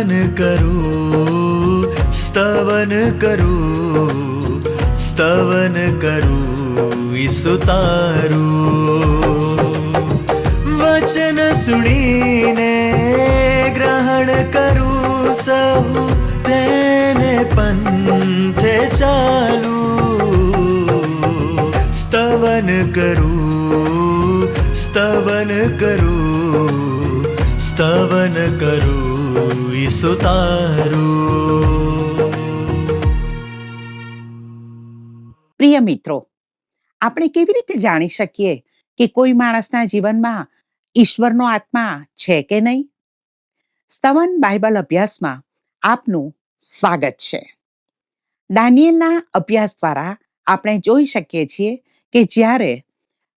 સ્તવન કરું, સ્તવન કરું, સ્તવન કરું ઈસુ તારું. વચન સુણીને ગ્રહણ કરું સહુ, તેને પંથે ચાલુ. સ્તવન કરું, સ્તવન કરું, સ્તવન કરું ઈસુ તારું. પ્રિય મિત્રો, આપણે કેવી રીતે જાણી શકીએ કે કોઈ માણસના જીવનમાં ઈશ્વરનો આત્મા છે કે નહીં? સ્તવન બાઇબલ અભ્યાસમાં આપનું સ્વાગત છે. દાનિયેલના અભ્યાસ દ્વારા આપણે જોઈ શકીએ છીએ કે જ્યારે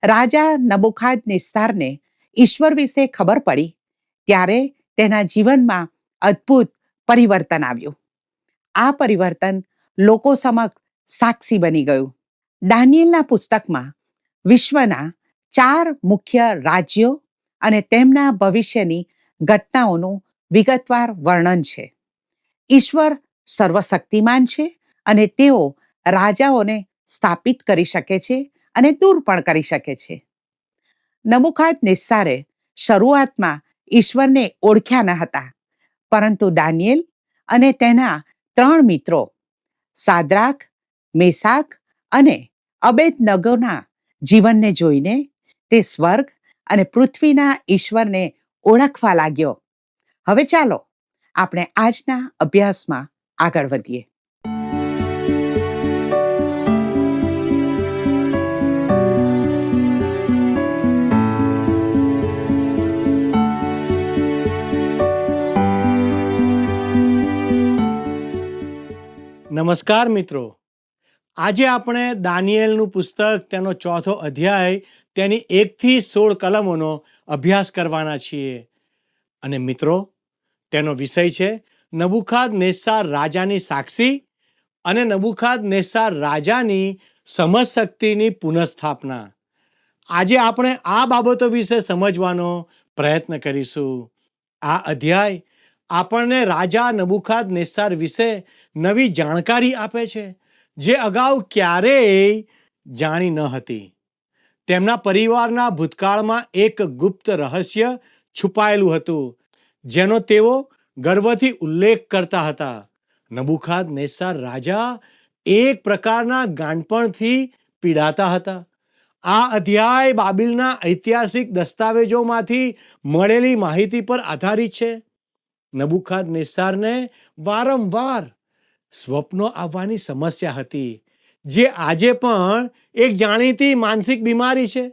રાજા નબુખાદનેસ્સારને ઈશ્વર વિશે ખબર પડી ત્યારે તેના જીવનમાં અદ્ભુત પરિવર્તન આવ્યું. આ પરિવર્તન લોકો સમક્ષ સાક્ષી બની ગયું. દાનિયેલના પુસ્તકમાં વિશ્વના 4 મુખ્ય રાજ્યો અને તેમના ભવિષ્યની ઘટનાઓનું વિગતવાર વર્ણન છે. ઈશ્વર સર્વશક્તિમાન છે અને તેઓ રાજાઓને સ્થાપિત કરી શકે છે અને દૂર પણ કરી શકે છે. નબુખાદનેસ્સારે શરૂઆતમાં ઈશ્વરને ઓળખ્યા ન હતા, પરંતુ દાનિયેલ અને તેના 3 મિત્રો સાદ્રાક, મેસાક અને અબેદનગોના જીવનને જોઈને તે સ્વર્ગ અને પૃથ્વીના ઈશ્વરને ઓળખવા લાગ્યો. હવે ચાલો આપણે આજના અભ્યાસમાં આગળ વધીએ. નમસ્કાર મિત્રો, આજે આપણે દાનિયેલનું પુસ્તક તેનો 4થો અધ્યાય તેની 1 થી 16 કલમોનો અભ્યાસ કરવાના છીએ. અને મિત્રો, તેનો વિષય છે નબુખાદનેસ્સાર રાજાની સાક્ષી અને નબુખાદનેસ્સાર રાજાની સમજશક્તિની પુનઃસ્થાપના. આજે આપણે આ બાબતો વિશે સમજવાનો પ્રયત્ન કરીશું. આ અધ્યાય આપણને રાજા નબુખાદનેસ્સાર વિશે નવી જાણકારી આપે છે જે અગાઉ ક્યારેય જાણી ન હતી. તેમના પરિવારના ભૂતકાળમાં એક ગુપ્ત રહસ્ય છુપાયેલું હતું જેનો તેઓ ગર્વથી ઉલ્લેખ કરતા હતા. નબુખાદનેસ્સાર રાજા એક પ્રકારના ગાંડપણથી પીડાતા હતા. આ અધ્યાય બાબિલના ઐતિહાસિક દસ્તાવેજોમાંથી મળેલી માહિતી પર આધારિત છે. નબુખાદનેસ્સારને વારંવાર સ્વપ્નો આવવાની સમસ્યા હતી, જે આજે પણ એક જાણીતી માનસિક બીમારી છે.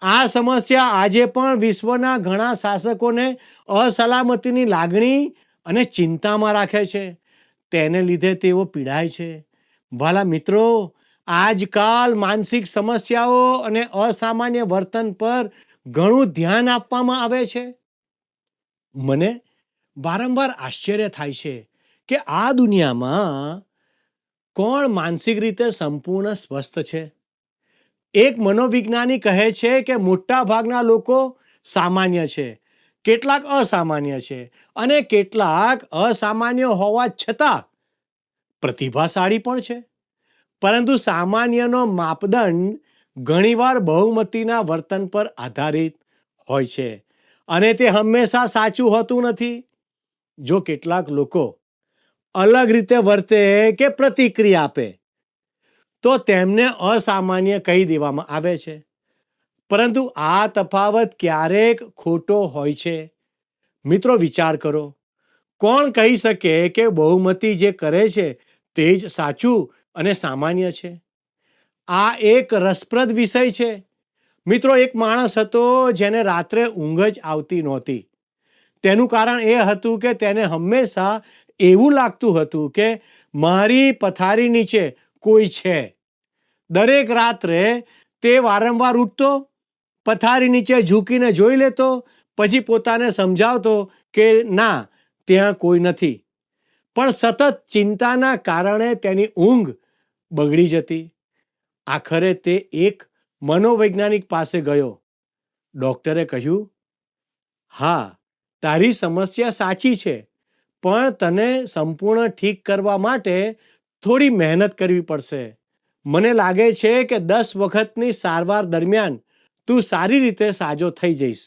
આ સમસ્યા આજે પણ વિશ્વના ઘણા શાસકોને અસલામતીની લાગણી અને ચિંતામાં રાખે છે. તેને લીધે તેઓ પીડાય છે. વાલા મિત્રો, આજકાલ માનસિક સમસ્યાઓ અને અસામાન્ય વર્તન પર ઘણું ધ્યાન આપવામાં આવે છે. મને વારંવાર આશ્ચર્ય થાય છે કે આ દુનિયામાં કોણ માનસિક રીતે સંપૂર્ણ સ્વસ્થ છે. એક મનોવિજ્ઞાની કહે છે કે મોટા ભાગના લોકો સામાન્ય છે, કેટલાક અસામાન્ય છે અને કેટલાક અસામાન્ય હોવા છતાં પ્રતિભાશાળી પણ છે. પરંતુ સામાન્યનો માપદંડ ઘણીવાર બહુમતીના વર્તન પર આધારિત હોય છે અને તે હંમેશા સાચું હોતું નથી. જો કેટલાક લોકો અલગ રીતે વર્તે કે પ્રતિક્રિયા આપે તો તેમને અસામાન્ય કહી દેવામાં આવે છે. પરંતુ આ તફાવત ક્યારેક ખોટો હોય છે. મિત્રો, વિચાર કરો, કોણ કહી શકે કે બહુમતી જે કરે છે તે જ સાચું અને સામાન્ય છે? આ એક રસપ્રદ વિષય છે. મિત્રો, એક માણસ હતો જેને રાત્રે ઊંઘ જ આવતી નહોતી. તેનું કારણ એ હતું કે તેને હંમેશા એવું લાગતું હતું કે મારી પથારી નીચે કોઈ છે. દરેક રાત્રે તે વારંવાર ઉઠતો, પથારી નીચે ઝૂકીને જોઈ લેતો, પછી પોતાને સમજાવતો કે ના, ત્યાં કોઈ નથી. પણ સતત ચિંતાના કારણે તેની ઊંઘ બગડી જતી. આખરે તે એક મનોવૈજ્ઞાનિક પાસે ગયો. ડૉક્ટરે કહ્યું, હા, તારી સમસ્યા સાચી છે, પણ તને સંપૂર્ણ ઠીક કરવા માટે થોડી મહેનત કરવી પડશે. મને લાગે છે કે 10 વખતની સારવાર દરમિયાન તું સારી રીતે સાજો થઈ જઈશ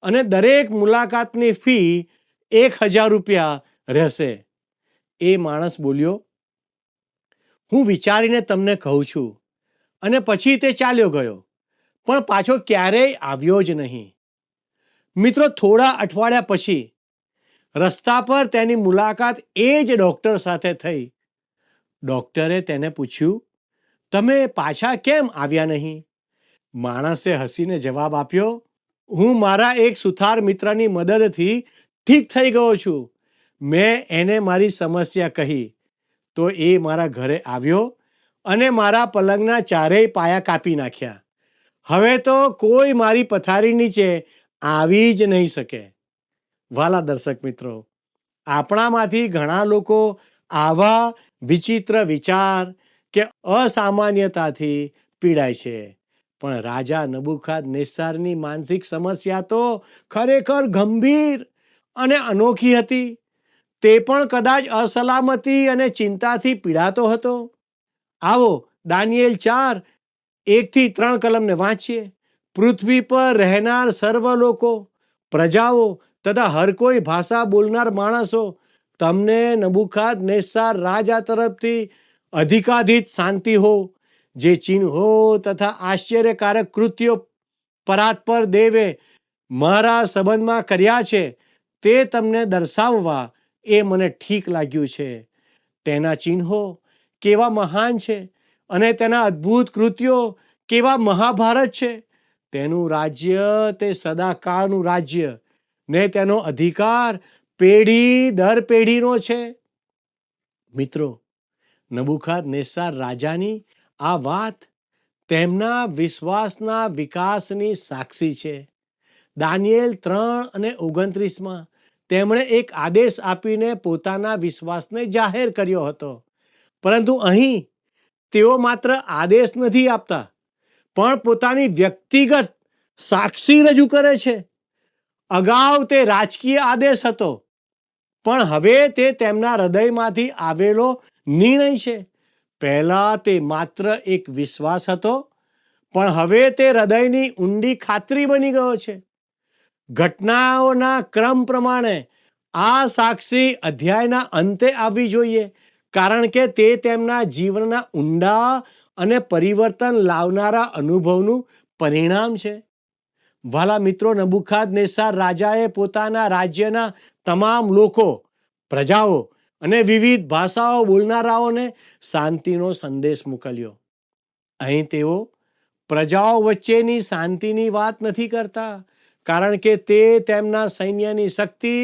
અને દરેક મુલાકાતની ફી 1000 રૂપિયા રહેશે. એ માણસ બોલ્યો, હું વિચારીને તમને કહું છું. અને પછી તે ચાલ્યો ગયો, પણ પાછો ક્યારેય આવ્યો જ નહીં. મિત્રો, થોડા અઠવાડિયા પછી રસ્તા પર તેની મુલાકાત એ જ ડૉક્ટર સાથે થઈ. ડૉક્ટરે તેને પૂછ્યું, તમે પાછા કેમ આવ્યા નહીં? માણસે હસીને જવાબ આપ્યો, હું મારા એક સુથાર મિત્રની મદદથી ઠીક થઈ ગયો છું. મેં એને મારી સમસ્યા કહી તો એ મારા ઘરે આવ્યો અને મારા પલંગના ચારેય પાયા કાપી નાખ્યા. હવે તો કોઈ મારી પથારી નીચે આવી જ નહીં શકે. વાલા દર્શક મિત્રો, આપણામાંથી ઘણા લોકો આવા વિચિત્ર વિચાર કે અસામાન્યતાથી પીડાય છે. પણ રાજા નબુખાદનેસ્સારની માનસિક સમસ્યા તો ખરેખર ગંભીર અને અનોખી હતી. તે પણ કદાચ અસલામતી અને ચિંતાથી પીડાતો હતો. આવો દાનિયેલ 4:1-3 કલમને વાંચીએ. પૃથ્વી પર રહેનાર સર્વ લોકો, પ્રજાઓ તથા હર કોઈ ભાષા બોલનાર માણસો, તમને નબુખાદનેસ્સાર રાજા તરફથી અધિકાધિક શાંતિ હો. જે ચિહ્નો તથા આશ્ચર્યકારક કૃત્યો પરાત્પર દેવે મારા સંબંધમાં કર્યા છે તે તમને દર્શાવવા એ મને ઠીક લાગ્યું છે. તેના ચિહ્નો કેવા મહાન છે અને તેના અદ્ભુત કૃત્યો કેવા મહાભારત છે. તેનું રાજ્ય તે સદાકાળનું રાજ્ય ને તેનો અધિકાર પેઢી દર પેઢીનો છે. મિત્રો, નબુખાદનેસ્સાર રાજાની આ વાત તેમના વિશ્વાસના વિકાસની સાક્ષી છે. દાનિયેલ 3:29 તેમણે એક આદેશ આપીને પોતાના વિશ્વાસને જાહેર કર્યો હતો. પરંતુ અહીં તેઓ માત્ર આદેશ નથી આપતા, પણ પોતાની વ્યક્તિગત સાક્ષી રજૂ કરે છે. અગાઉ તે રાજકીય આદેશ હતો, પણ હવે તે તેમના હૃદયમાંથી આવેલો નિર્ણય છે. પહેલા તે માત્ર એક વિશ્વાસ હતો, પણ હવે તે હૃદયની ઊંડી ખાતરી બની ગયો છે. ઘટનાઓના ક્રમ પ્રમાણે આ સાક્ષી અધ્યાયના અંતે આવવી જોઈએ, કારણ કે તે તેમના જીવનના ઊંડા અને પરિવર્તન લાવનારા અનુભવનું પરિણામ છે. વાલા મિત્રો, નબુખાદનેસ્સાર રાજાએ પોતાના રાજ્યના તમામ લોકો, પ્રજાઓ અને વિવિધ ભાષાઓ બોલનારાઓને શાંતિનો સંદેશ મોકલ્યો. અહીં તેઓ પ્રજાઓ વચ્ચેની શાંતિની વાત નથી કરતા, કારણ કે તે તેમના સૈન્યની શક્તિ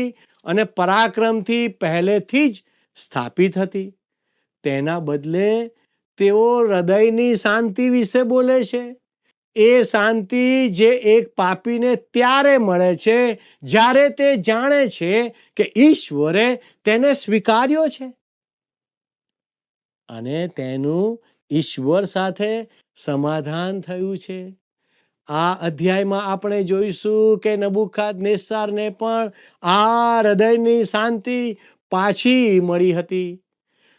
અને પરાક્રમથી પહેલેથી જ સ્થાપિત હતી. તેના બદલે તેઓ હૃદયની શાંતિ વિશે બોલે છે. એ શાંતિ જે એક પાપીને ત્યારે મળે છે જ્યારે તે જાણે છે કે ઈશ્વરે તેને સ્વીકાર્યો છે અને તેનું ઈશ્વર સાથે સમાધાન થયું છે. આ અધ્યાયમાં આપણે જોઈશું કે નબુખાદનેસ્સારને પણ આ હૃદયની શાંતિ પાછી મળી હતી.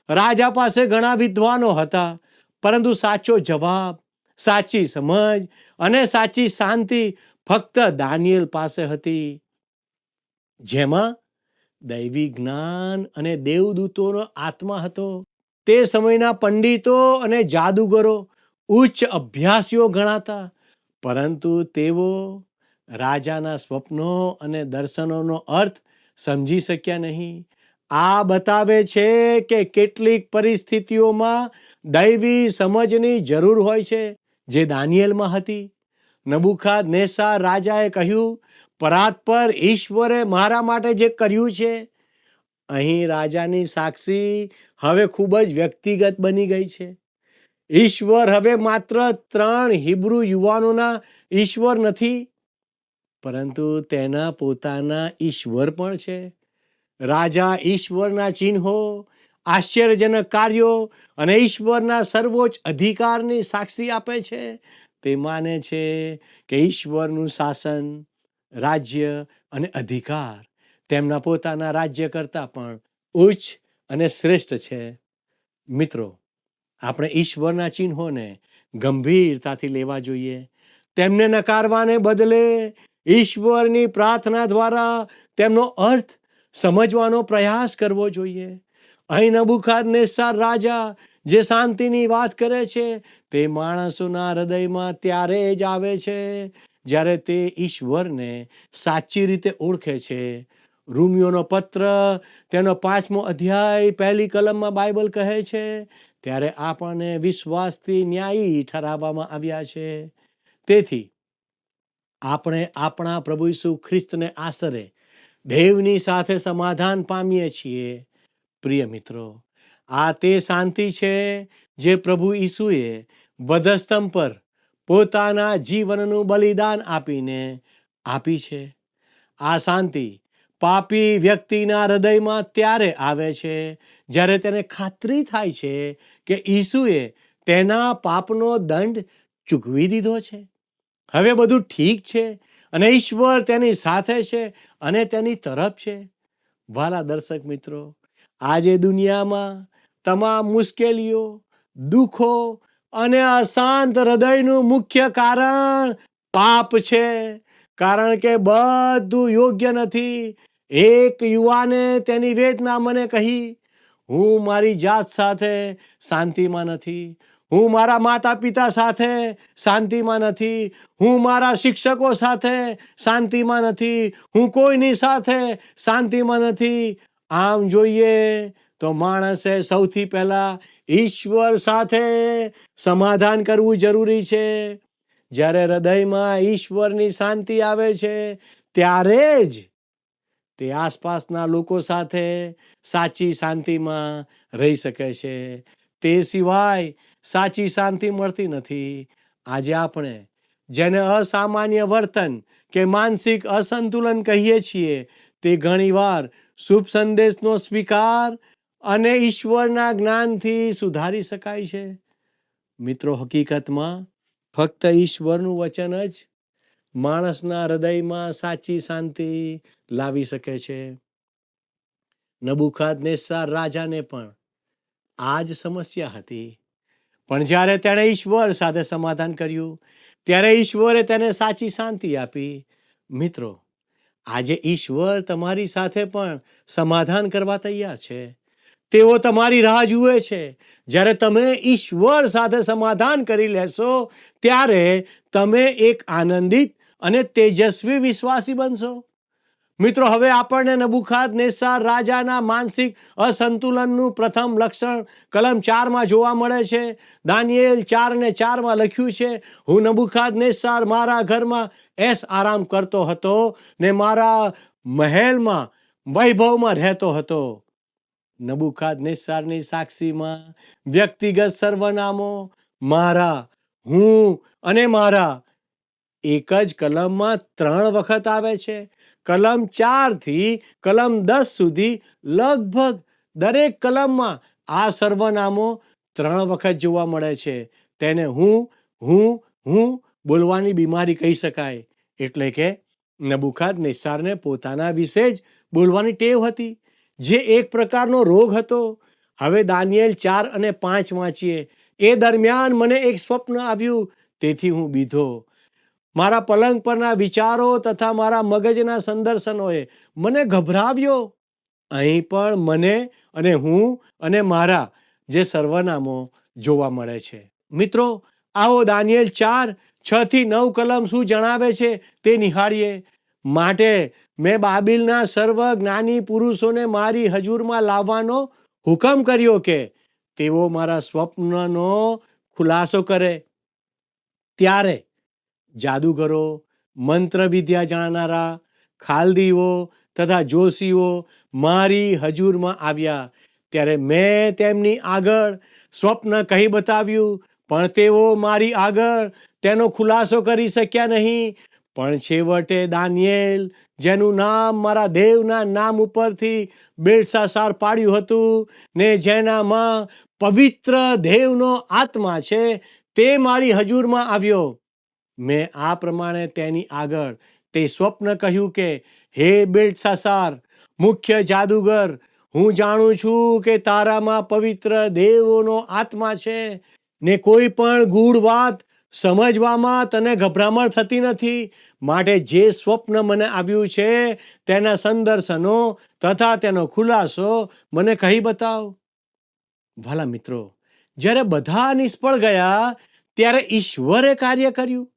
રાજા પાસે ઘણા વિદ્વાનો હતા, પરંતુ સાચો જવાબ, સાચી સમજ અને સાચી શાંતિ ફક્ત દાનિયેલ પાસે હતી, જેમાં દૈવી જ્ઞાન અને દેવદૂતોનો આત્મા હતો. તે સમયના પંડિતો અને જાદુગરો ઉચ્ચ અભ્યાસીઓ ગણાતા, પરંતુ તેઓ રાજાના સ્વપ્નો અને દર્શનોનો અર્થ સમજી શક્યા નહીં. આ બતાવે છે કે કેટલીક પરિસ્થિતિઓમાં દૈવી સમજની જરૂર હોય છે, જે દાનિયેલમાં હતી. નબુખાદનેસ્સાર રાજાએ કહ્યું, પરાત્પર ઈશ્વરે મારા માટે જે કર્યું છે. અહીં રાજાની સાક્ષી હવે ખૂબ જ વ્યક્તિગત બની ગઈ છે. ઈશ્વર હવે માત્ર 3 હિબ્રુ યુવાનોના ઈશ્વર નથી, પરંતુ તેના પોતાના ઈશ્વર પણ છે. રાજા ઈશ્વરના ચિહ્નો, આશ્ચર્યજનક કાર્યો અને ઈશ્વરના સર્વોચ્ચ અધિકારની સાક્ષી આપે છે. તે માને છે કે ઈશ્વરનું શાસન, રાજ્ય અને અધિકાર તેમના પોતાના રાજ્ય કરતાં પણ ઉચ્ચ અને શ્રેષ્ઠ છે. મિત્રો, આપણે ઈશ્વરના ચિહ્નોને ગંભીરતાથી લેવા જોઈએ. તેમને નકારવાને બદલે ઈશ્વરની પ્રાર્થના દ્વારા તેમનો અર્થ સમજવાનો પ્રયાસ કરવો જોઈએ. અહીં નબૂકદનેસ્સર રાજા જે શાંતિની વાત કરે છે તે માણસોના હૃદયમાં ત્યારે જ આવે છે જ્યારે તે ઈશ્વરને સાચી રીતે ઓળખે છે. રોમિયોનો પત્ર તેનો 5મો અધ્યાય 1લી કલમમાં બાઇબલ કહે છે, ત્યારે આપણને વિશ્વાસથી ન્યાયી ઠરાવવામાં આવ્યા છે. તેથી આપણે આપણા પ્રભુ ઈસુ ખ્રિસ્તને આશરે દેવની સાથે સમાધાન પામીએ છીએ. પ્રિય મિત્રો, આ તે શાંતિ છે જે પ્રભુ ઈસુએ વધસ્તંભ પર પોતાના જીવનનું બલિદાન આપીને આપી છે. આ શાંતિ પાપી વ્યક્તિના હૃદયમાં ત્યારે આવે છે જ્યારે તેને ખાતરી થાય છે કે ઈસુએ તેના પાપનો દંડ ચૂકવી દીધો છે. હવે બધું ઠીક છે અને ઈશ્વર તેની સાથે છે અને તેની તરફ છે. વાલા દર્શક મિત્રો, આજે દુનિયામાં તમામ મુશ્કેલીઓ, દુઃખો અને અશાંત હૃદયનું મુખ્ય કારણ પાપ છે. કારણ કે બધું યોગ્ય નથી. એક યુવાને તેની વેદના મને કહી, હું મારી જાત સાથે શાંતિમાં નથી, હું મારા માતા પિતા સાથે શાંતિમાં નથી, હું મારા શિક્ષકો સાથે શાંતિમાં નથી, હું કોઈની સાથે શાંતિમાં નથી. આમ જોઈએ તો માણસે સૌથી પહેલા ઈશ્વર સાથે સમાધાન કરવું જરૂરી છે. જ્યારે હૃદયમાં ઈશ્વરની શાંતિ આવે છે ત્યારે જ તે આસપાસના લોકો સાથે સાચી શાંતિમાં રહી શકે છે. તે સિવાય સાચી શાંતિ મળતી નથી. આજે આપણે જેને અસામાન્ય વર્તન કે માનસિક અસંતુલન કહીએ છીએ તે ઘણીવાર શુભ સંદેશનો સ્વીકાર અને ઈશ્વરના જ્ઞાનથી સુધારી શકાય છે. મિત્રો, હકીકતમાં ફક્ત ઈશ્વરનું વચન જ માણસના હૃદયમાં સાચી શાંતિ લાવી શકે છે. નબૂકદનેસ્સર રાજાને પણ આ જ સમસ્યા હતી. પણ જ્યારે તેણે ઈશ્વર સાથે સમાધાન કર્યું ત્યારે ઈશ્વરે તેને સાચી શાંતિ આપી. મિત્રો, આજે ઈશ્વર તમારી સાથે પણ સમાધાન કરવા તૈયાર છે. તેઓ તમારી રાહ જુએ છે. જ્યારે તમે ઈશ્વર સાથે સમાધાન કરી લેશો ત્યારે તમે એક આનંદિત અને તેજસ્વી વિશ્વાસી બનશો. મિત્રો, હવે આપણને નબૂકદનેસ્સર રાજાના માનસિક અસંતુલનનું પ્રથમ લક્ષણ કલમ 4માં જોવા મળે છે. દાનિયેલ 4:4 લખ્યું છે, હું નબૂકદનેસ્સર મારા ઘરમાં આરામ કરતો હતો ને મારા મહેલમાં વૈભવમાં રહેતો હતો. નબૂકદનેસ્સરની સાક્ષીમાં વ્યક્તિગત સર્વનામો મારા, હું અને મારા એક જ કલમમાં 3 વખત આવે છે. કલમ 4 થી કલમ 10 સુધી લગભગ દરેક કલમમાં આ સર્વનામો 3 વખત જોવા મળે છે. તેને હું બોલવાની બીમારી કહી શકાય. એટલે કે નબૂકદનેસ્સરને પોતાના વિશે જ બોલવાની ટેવ હતી, જે એક પ્રકારનો રોગ હતો. હવે દાનિયેલ 4 અને 5 વાંચીએ. એ દરમિયાન મને એક સ્વપ્ન આવ્યું, તેથી હું બીધો. મારા પલંગ પરના વિચારો તથા મારા મગજના સંદર્શનોએ મને ગભરાવ્યો. અહીં પણ મને અને હું અને મારા જે સર્વનામો જોવા મળે છે. મિત્રો, આવો દાનિયેલ 4, 6 થી 9 કલમ શું જણાવે છે તે નિહાળીએ. માટે મેં બાબિલના સર્વ જ્ઞાની પુરુષોને મારી હજુરમાં લાવવાનો હુકમ કર્યો કે તેઓ મારા સ્વપ્નનો ખુલાસો કરે. ત્યારે જાદુગરો, મંત્ર વિદ્યા જાણનારા, ખાલદીઓ તથા જોશીઓ મારી હજુરમાં આવ્યા. ત્યારે મેં તેમની આગળ સ્વપ્ન કહી બતાવ્યું, પણ તેઓ મારી આગળ તેનો ખુલાસો કરી શક્યા નહીં. પણ છેવટે દાનિયેલ, જેનું નામ મારા દેવના નામ ઉપરથી બેલ્શાસ્સાર પાડ્યું હતું ને જેનામાં પવિત્ર દેવનો આત્મા છે, તે મારી હજુરમાં આવ્યો. મેં આ પ્રમાણે તેની આગળ તે સ્વપ્ન કહ્યું કે હે બેલ્શાસ્સાર, મુખ્ય જાદુગર, હું જાણું છું કે તારામાં પવિત્ર દેવોનો આત્મા છે ને કોઈ પણ ગૂઢ વાત સમજવામાં તને ગભરામણ થતી નથી. માટે જે સ્વપ્ન મને આવ્યું છે તેના સંદર્શનો તથા તેનો ખુલાસો મને કહી બતાવ. ભલા મિત્રો, જ્યારે બધા નિષ્ફળ ગયા ત્યારે ઈશ્વરે કાર્ય કર્યું.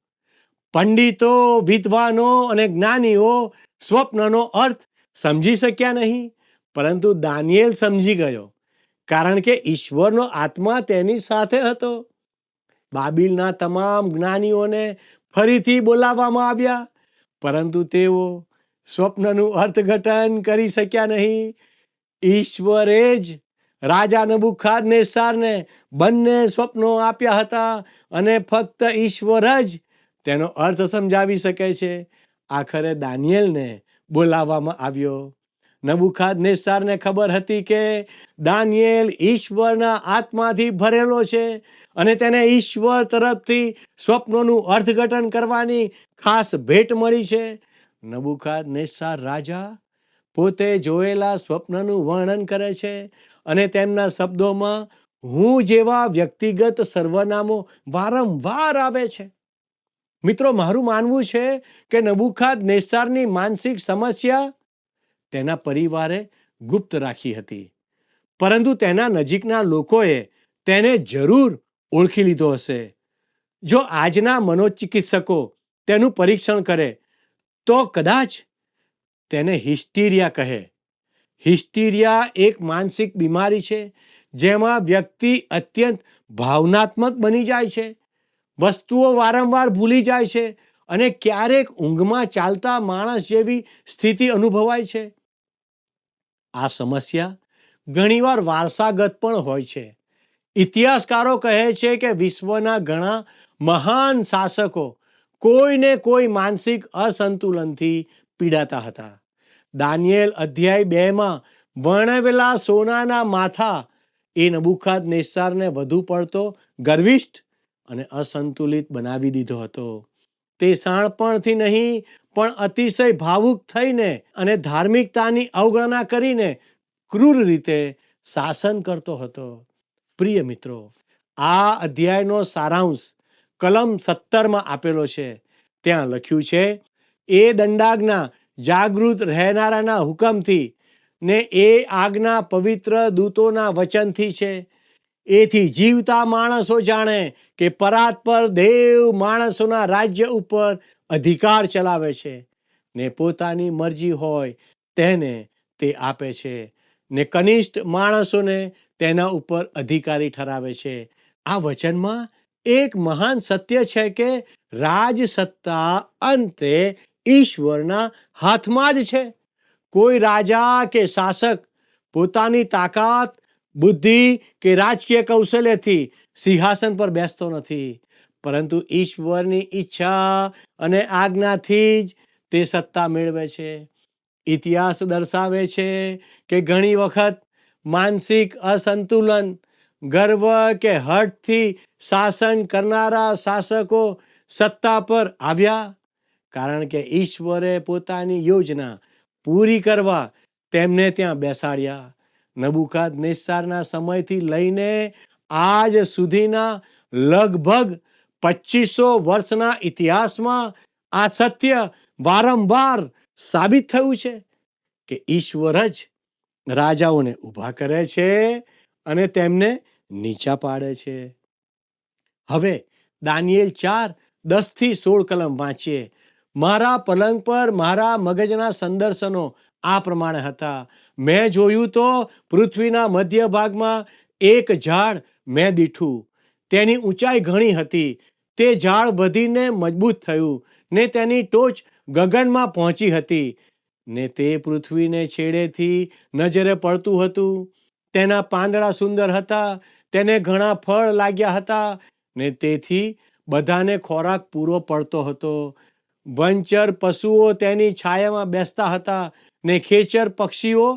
પંડિતો, વિદ્વાનો અને જ્ઞાનીઓ સ્વપ્નનો અર્થ સમજી શક્યા નહીં, પરંતુ દાનિયેલ સમજી ગયો, કારણ કે ઈશ્વરનો આત્મા તેની સાથે હતો. બાબિલના તમામ જ્ઞાનીઓને ફરીથી બોલાવવામાં આવ્યા, પરંતુ તેઓ સ્વપ્નનું અર્થઘટન કરી શક્યા નહીં. ઈશ્વરે જ રાજા નબુખાદનેસ્સારને બંને સ્વપ્નો આપ્યા હતા અને ફક્ત ઈશ્વર જ તેનો અર્થ સમજાવી શકે છે. આખરે દાનિયેલને બોલાવવામાં આવ્યો. નબુખાદનેસ્સારને ખબર હતી કે દાનિયેલ ઈશ્વરના આત્માથી ભરેલો છે અને તેને ઈશ્વર તરફથી સ્વપ્નોનું અર્થઘટન કરવાની ખાસ ભેટ મળી છે. નબુખાદનેસ્સાર રાજા પોતે જોયેલા સ્વપ્નનું વર્ણન કરે છે અને તેમના શબ્દોમાં હું જેવા વ્યક્તિગત સર્વનામો વારંવાર આવે છે. મિત્રો, મારું માનવું છે કે નબુખાદનેસ્સારની માનસિક સમસ્યા તેના પરિવારે ગુપ્ત રાખી હતી, પરંતુ તેના નજીકના લોકોએ તેને જરૂર ઓળખી લીધો હશે. જો આજના મનોચિકિત્સકો તેનું પરીક્ષણ કરે તો કદાચ તેને હિસ્ટીરિયા કહે. હિસ્ટીરિયા એક માનસિક બીમારી છે જેમાં વ્યક્તિ અત્યંત ભાવનાત્મક બની જાય છે, વસ્તુઓ વારંવાર ભૂલી જાય છે અને ક્યારેક ઊંઘમાં ચાલતા માણસ જેવી સ્થિતિ અનુભવાય છે. આ સમસ્યા ઘણીવાર વારસાગત પણ હોય છે. ઇતિહાસકારો કહે છે કે વિશ્વના ઘણા મહાન શાસકો કોઈને કોઈ માનસિક અસંતુલનથી પીડાતા હતા. દાનિયેલ અધ્યાય 2માં વર્ણવેલા સોનાના માથા એ નબુખાદનેસ્સારને વધુ પડતો ગર્વિષ્ઠ અને અસંતુલિત બનાવી દીધો હતો. તે શાણપણથી નહીં પણ અતિશય ભાવુક થઈને અને ધાર્મિકતાની અવગણના કરીને ક્રૂર રીતે શાસન કરતો હતો. પ્રિય મિત્રો, આ અધ્યાયનો સારાંશ કલમ 17માં આપેલો છે. ત્યાં લખ્યું છે, એ દંડાજ્ઞા જાગૃત રહેનારાના હુકમથી ને એ આજ્ઞા પવિત્ર દૂતોના વચનથી છે. એથી જીવતા માણસો જાણે કે પરાત્પર દેવ માણસોના રાજ્ય ઉપર અધિકાર ચલાવે છે ને પોતાની મરજી હોય તેને તે આપે છે ને કનિષ્ઠ માણસોને તેના ઉપર અધિકારી ઠરાવે છે. આ વચનમાં એક મહાન સત્ય છે કે રાજ સત્તા અંતે ઈશ્વરના હાથમાં જ છે. કોઈ રાજા કે શાસક પોતાની તાકાત, બુદ્ધિ કે રાજકીય કૌશલ્યથી સિંહાસન પર બેસતો નથી, પરંતુ ઈશ્વરની ઈચ્છા અને આજ્ઞાથી જ તે સત્તા મેળવે છે. ઇતિહાસ દર્શાવે છે કે ઘણી વખત માનસિક અસંતુલન, ગર્વ કે હઠથી શાસન કરનારા શાસકો સત્તા પર આવ્યા, કારણ કે ઈશ્વરે પોતાની યોજના પૂરી કરવા તેમને ત્યાં બેસાડ્યા. નબુખાદનેસ્સારના સમયથી લઈને આજ સુધીના લગભગ 2500 વર્ષના ઇતિહાસમાં આ સત્ય વારંવાર સાબિત થયું છે કે ઈશ્વર જ રાજાઓને ઊભા કરે છે અને તેમને નીચા પાડે છે. હવે દાનિયેલ 4:10-16 કલમ વાંચીએ. મારા પલંગ પર મારા મગજના સંદર્શનો આ પ્રમાણે હતા. મેં જોયું તો પૃથ્વીના મધ્ય ભાગમાં એક ઝાડ મેં દીઠું. તેની ઊંચાઈ ઘણી હતી. તે ઝાડ વધીને મજબૂત થયું ને તેની ટોચ ગગનમાં પહોંચી હતી ને તે પૃથ્વીને છેડેથી નજરે પડતું હતું. તેના પાંદડા સુંદર હતા, તેને ઘણા ફળ લાગ્યા હતા ને તેથી બધાને ખોરાક પૂરો પડતો હતો. વંચર પશુઓ તેની છાયામાં બેસતા હતા ને ખેચર પક્ષીઓ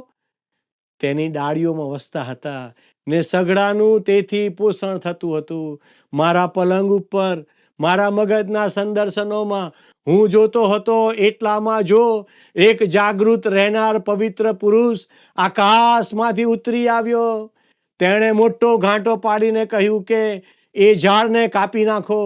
તેની ડાળીઓમાં વસતા હતા ને સઘળાનું તેથી પોષણ થતું હતું. મારા પલંગ ઉપર મારા મગજના સંદર્શનોમાં હું જોતો હતો એટલામાં જો એક જાગૃત રહેનાર પવિત્ર પુરુષ આકાશમાંથી ઉતરી આવ્યો. તેણે મોટો ઘાંટો પાડીને કહ્યું કે એ ઝાડને કાપી નાખો,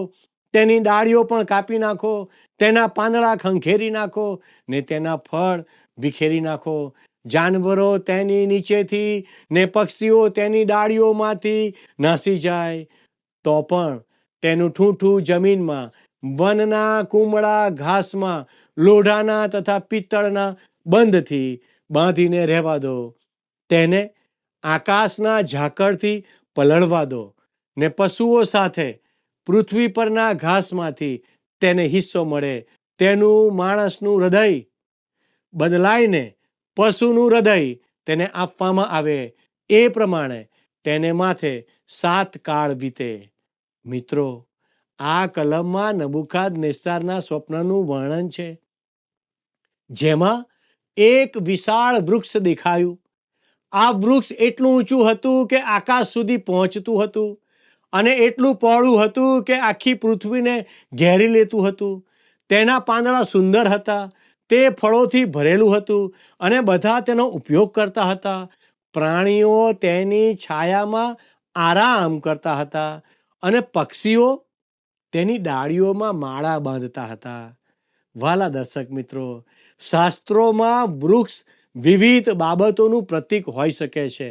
તેની ડાળીઓ પણ કાપી નાખો, તેના પાંદડા ખંખેરી નાખો ને તેના ફળ વિખેરી નાખો. જાનવરો તેની નીચેથી ને પક્ષીઓ તેની ડાળીઓમાંથી નાસી જાય, તો પણ તેનું ઠૂંઠું જમીનમાં, વનના કુમળા ઘાસમાં, લોઢાના તથા પિત્તળના બંધથી બાંધીને રહેવા દો. તેને આકાશના ઝાકળથી પલળવા દો ને પશુઓ સાથે પૃથ્વી પરના ઘાસમાંથી તેને હિસ્સો મળે. તેનું માણસનું હૃદય બદલાઈને પશુનું હૃદય તેને આપવામાં આવે, એ પ્રમાણે તેને માથે 7 કાળ વીતે. મિત્રો, આ કલમમાં નબૂકદનેસ્સારના સ્વપ્નનું વર્ણન છે, જેમાં એક વિશાળ વૃક્ષ દેખાયું. આ વૃક્ષ એટલું ઊંચું હતું કે આકાશ સુધી પહોંચતું હતું અને એટલું પહોળું હતું કે આખી પૃથ્વીને ઘેરી લેતું હતું. તેના પાંદડા સુંદર હતા, તે ફળોથી ભરેલું હતું અને બધા તેનો ઉપયોગ કરતા હતા. પ્રાણીઓ તેની છાયામાં આરામ કરતા હતા અને પક્ષીઓ તેની ડાળીઓમાં માળા બાંધતા હતા. વાલા દર્શક મિત્રો, શાસ્ત્રોમાં વૃક્ષ વિવિધ બાબતોનું પ્રતીક હોઈ શકે છે.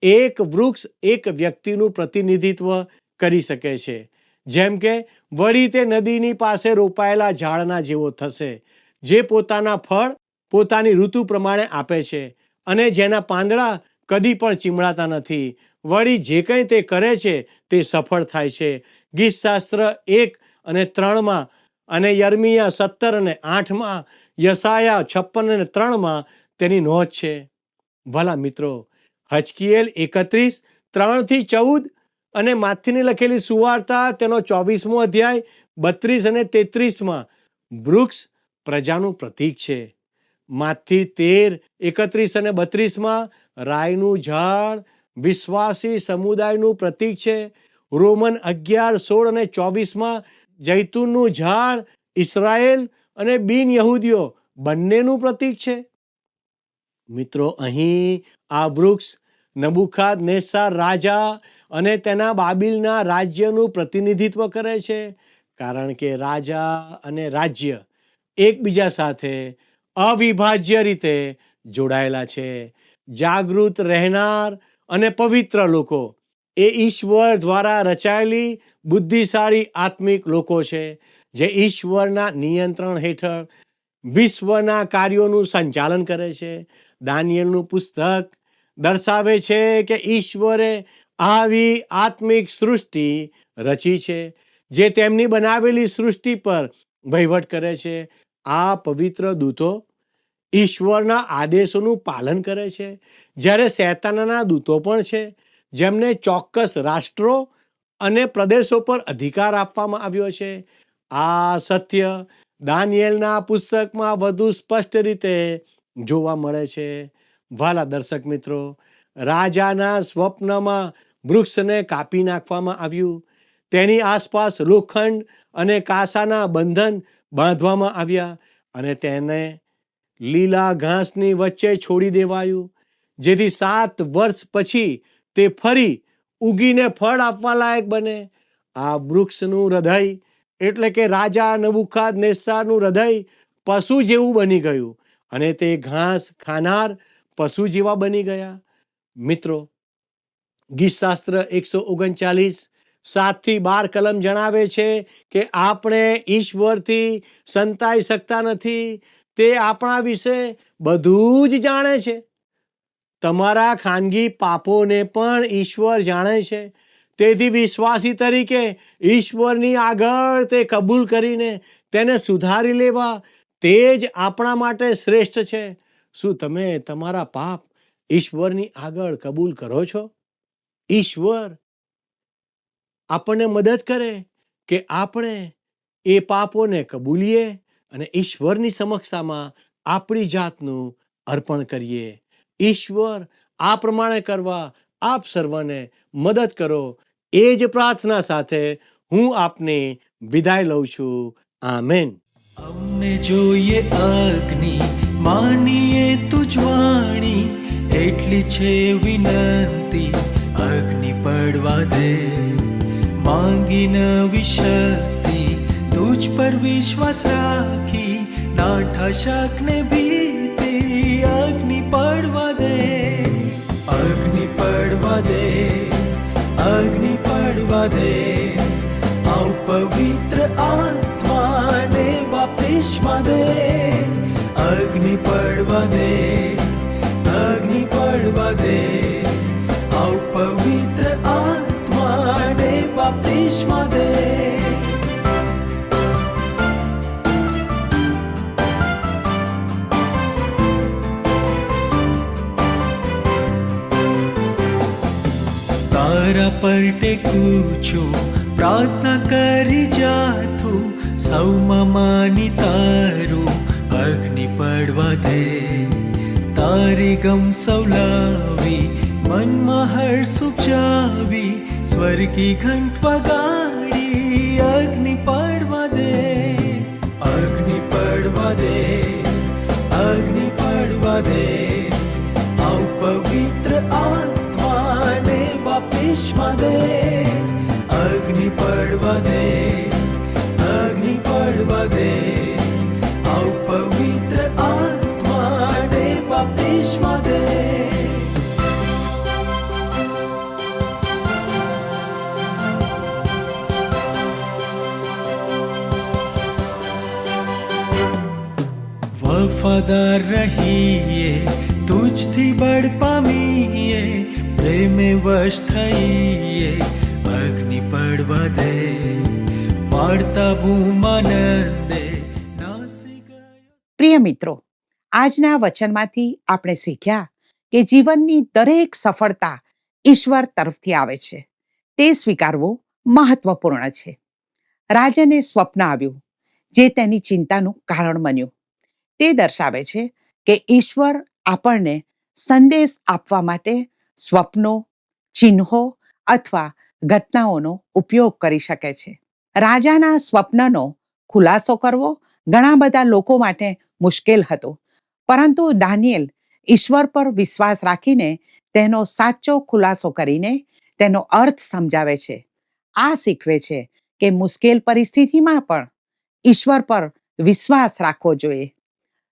એક વૃક્ષ એક વ્યક્તિનું પ્રતિનિધિત્વ કરી શકે છે, જેમ કે વળી તે નદીની પાસે રોપાયેલા ઝાડના જેવો થશે, જે પોતાના ફળ પોતાની ઋતુ પ્રમાણે આપે છે અને જેના પાંદડા કદી પણ ચીમળાતા નથી. વળી જે કંઈ તે કરે છે તે સફળ થાય છે. ગીતશાસ્ત્ર 1 અને 3 અને યર્મિયા 17 અને 8, યશાયા 56 અને 3 તેની નોંધ છે. ભલા મિત્રો, હજકીએલ 31, 3-14 અને માથીની લખેલી સુવાર્તા તેનો 24મો અધ્યાય 32 અને 33 વૃક્ષ પ્રજાનું પ્રતીક છે. માથી 13, 31 અને 32 રાયનું ઝાડ વિશ્વાસી સમુદાયનું પ્રતીક છે. રોમન 11, 16 અને 24 જૈતુનનું ઝાડ ઇસ્રાયેલ અને બિન યહૂદીઓ બંનેનું પ્રતીક છે. મિત્રો, અહીં આ વૃક્ષ નબૂકદનેસ્સાર રાજા અને તેના બાબિલના રાજ્યનું પ્રતિનિધિત્વ કરે છે, કારણ કે રાજા અને રાજ્ય એકબીજા સાથે અવિભાજ્ય રીતે જોડાયેલા છે. જાગૃત રહેનાર અને પવિત્ર લોકો એ ઈશ્વર દ્વારા રચાયેલી બુદ્ધિશાળી આત્મિક લોકો છે, જે ઈશ્વરના નિયંત્રણ હેઠળ વિશ્વના કાર્યોનું સંચાલન કરે છે. દાનિયેલનું પુસ્તક દર્શાવે છે કે ઈશ્વરે આવી આત્મિક સૃષ્ટિ રચી છે, જે તેમની બનાવેલી સૃષ્ટિ પર વહીવટ કરે છે. આ પવિત્ર દૂતો ઈશ્વરના આદેશોનું પાલન કરે છે, જ્યારે શૈતાનના દૂતો પણ છે, જેમને ચોક્કસ રાષ્ટ્રો અને પ્રદેશો પર અધિકાર આપવામાં આવ્યો છે. આ સત્ય દાનિયેલના પુસ્તકમાં વધુ સ્પષ્ટ રીતે જોવા મળે છે. વાલા દર્શક મિત્રો, રાજાના સ્વપ્નમાં વૃક્ષને કાપી નાખવામાં આવ્યું. તેની આસપાસ લોખંડ અને કાંસાના બંધન બાંધવામાં આવ્યા અને તેને લીલા ઘાસની વચ્ચે છોડી દેવાયું, જેથી 7 વર્ષ પછી તે ફરી ઉગીને ફળ આપવા લાયક બને. આ વૃક્ષનું હૃદય એટલે કે રાજા નબૂકદનેસ્સારનું હૃદય પશુ જેવું બની ગયું અને તે ઘાસ ખાનાર પશુ જેવા બની ગયા. મિત્રો, ગીતશાસ્ત્ર 139, 7-12 કલમ જણાવે છે કે આપણે ઈશ્વરથી સંતાઈ શકતા નથી. તે આપણા વિશે બધું જ જાણે છે. તમારા ખાનગી પાપોને પણ ઈશ્વર જાણે છે. તેથી વિશ્વાસી તરીકે ઈશ્વરની આગળ તે કબૂલ કરીને તેને સુધારી લેવા તે જ આપણા માટે શ્રેષ્ઠ છે. શું તમે તમારા પાપ ઈશ્વરની આગળ કબૂલ કરો છો? ઈશ્વર આપણને મદદ કરે કે આપણે એ પાપોને કબૂલીએ અને ઈશ્વરની સમક્ષતામાં આપણી જાતનું અર્પણ કરીએ. ઈશ્વર આ પ્રમાણે કરવા આપ સર્વને મદદ કરો. એ જ પ્રાર્થના સાથે હું આપને વિદાય લઉં છું. આમેન. ને જોઈએ અગ્નિ માનીએ તુજવાણી, એટલી છે વિનંતી અગ્નિ પડવા દે. માંગી નવી શક્તિ તુજ પર વિશ્વાસ રાખી, નાઠા શકને ભીતિ અગ્નિ પડવા દે. અગ્નિ પડવા દે, અગ્નિ પડવા દે, આવ પવિત્ર આત્માને બાપ્તિસ્મા દે. અગ્નિ પડવા દે, અગ્નિ પડવા દે, આવ પવિત્ર આત્માને બાપ્તિસ્મા દે. તારા પર ટેકું છું, પ્રાર્થના કરી જાતું, સૌમાં માની તારું અગ્નિ પડવા દે. તારી ગમ સૌલાવી મનમાં હર્ષ ઉપજાવી, સ્વર્ગી ઘંટ વગાડી અગ્નિ પડવા દે. અગ્નિ પડવા દે, અગ્નિ પડવા દે, આવ પવિત્ર આત્માને બાપ્તિસ્મા દે. અગ્નિ પડવા દે, અગ્નિ પડવા દે, આવ પવિત્ર આત્માને બાપ્તિસ્મા દે. વફાદાર રહીએ, તુજથી બળ પામીએ, પ્રેમે વશ થઈએ અગ્નિ પડવા દે. પાડતા બૂમાનંદે નાસી ગયો. પ્રિય મિત્રો, આજના વચનમાંથી આપણે શીખ્યા કે જીવનની દરેક સફળતા ઈશ્વર તરફથી આવે છે. તે સ્વીકારવું મહત્વપૂર્ણ છે. રાજાને સ્વપ્ન આવ્યું જે તેની ચિંતાનું કારણ બન્યું. તે દર્શાવે છે કે ઈશ્વર આપણને સંદેશ આપવા માટે સ્વપ્નો, ચિહ્નો અથવા ઘટનાઓનો ઉપયોગ કરી શકે છે. રાજાના સ્વપ્નનો ખુલાસો કરવો ઘણા બધા લોકો માટે મુશ્કેલ હતો, પરંતુ દાનિયેલ ઈશ્વર પર વિશ્વાસ રાખીને તેનો સાચો ખુલાસો કરીને તેનો અર્થ સમજાવે છે. આ શીખવે છે કે મુશ્કેલ પરિસ્થિતિમાં પણ ઈશ્વર પર વિશ્વાસ રાખવો જોઈએ.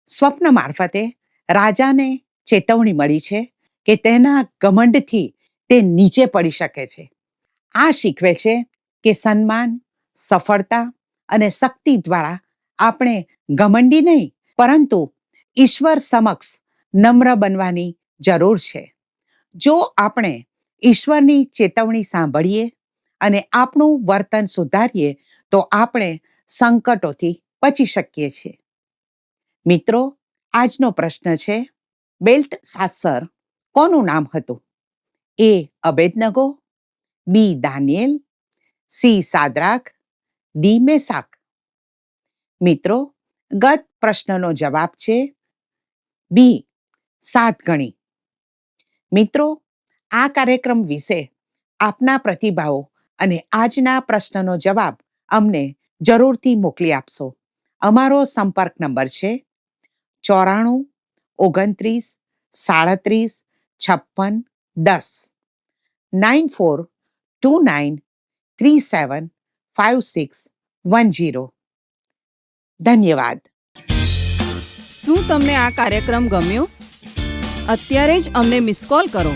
સ્વપ્ન મારફતે રાજાને ચેતવણી મળી છે કે તેના ઘમંડથી તે નીચે પડી શકે છે. આ શીખવે છે કે સન્માન, સફળતા અને શક્તિ દ્વારા આપણે ઘમંડી નહીં, પરંતુ ઈશ્વર સમક્ષ નમ્ર બનવાની જરૂર છે. જો આપણે ઈશ્વરની ચેતવણી સાંભળીએ અને આપણું વર્તન સુધારીએ તો આપણે સંકટોથી બચી શકીએ છીએ. મિત્રો, આજનો પ્રશ્ન છે, બેલ્ટશાત્સર કોનું નામ હતું? એ અબેદનગો, બી દાનિયેલ, સી સાદ્રાક, ડી મેસાક. મિત્રો, ગત પ્રશ્નનો જવાબ છે બી 7 ગણી. મિત્રો, આ કાર્યક્રમ વિશે આપના પ્રતિભાવો અને આજના પ્રશ્નનો જવાબ અમને જરૂરથી મોકલી આપશો. અમારો સંપર્ક નંબર છે 94 29 37 56 10 9429375610. ધન્યવાદ. શું તમને આ કાર્યક્રમ ગમ્યો? અત્યારે જ અમને મિસ કોલ કરો.